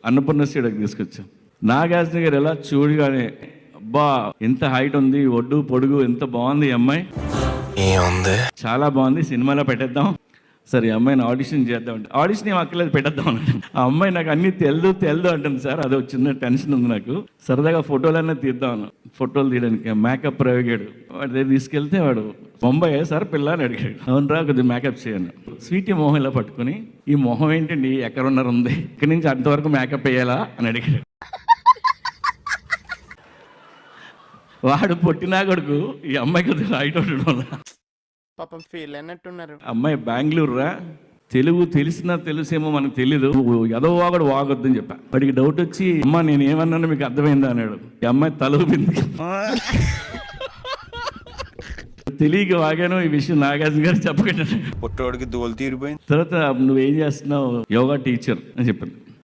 అన్నపూర్ణ స్టేడియోకి తీసుకొచ్చాం. నాగార్జున గారు ఎలా చూడగానే అబ్బా ఎంత హైట్ ఉంది, ఒడ్డు పొడుగు, ఎంత బాగుంది ఈ అమ్మాయి, చాలా బాగుంది, సినిమాలో పెట్టేద్దాం, సరే ఈ అమ్మాయిని ఆడిషన్ చేద్దాం అంటే ఆడిషన్ ఏం అక్కర్లేదు పెట్టేద్దాం అన్నాడు. ఆ అమ్మాయి నాకు అన్నీ తెల్దు అంటుంది సార్, అదో చిన్న టెన్షన్ ఉంది నాకు, సరదాగా ఫోటోలన్నీ తీద్దాం, ఫోటోలు తీయడానికి మేకప్ అడిగాడు. వాడి దగ్గర తీసుకెళ్తే వాడు బొంబాయి సార్ పిల్ల అని అడిగాడు. అవునరా కొద్దిగా మేకప్ చేయను. స్వీటీ మొహం ఇలా పట్టుకుని ఈ మొహం ఏంటండి ఎక్కడున్నారు ఉంది, ఇక్కడి నుంచి అంతవరకు మేకప్ వేయాలా అని అడిగాడు. వాడు పొట్టినా కొడుకు ఈ అమ్మాయి కొద్దిగా హైట్ ఉండడం పాపం ఫీల్ అయినట్టున్నారు. అమ్మాయి బెంగళూరు రా, తెలుగు తెలుసేమో మనకు తెలీదు, ఏదో వాగడు వాగొద్దని చెప్పా. వాడికి డౌట్ వచ్చి అమ్మ నేను ఏమన్నాను మీకు అర్థమైందా అన్నాడు. ఈ అమ్మాయి తలుపింది. తెలియక వాగాను, ఈ విషయం నాగార్జున గారు చెప్పకుండా పుట్టోడికి దోలు తీరిపోయింది. తర్వాత నువ్వేం చేస్తున్నావు, యోగా టీచర్ అని చెప్పింది.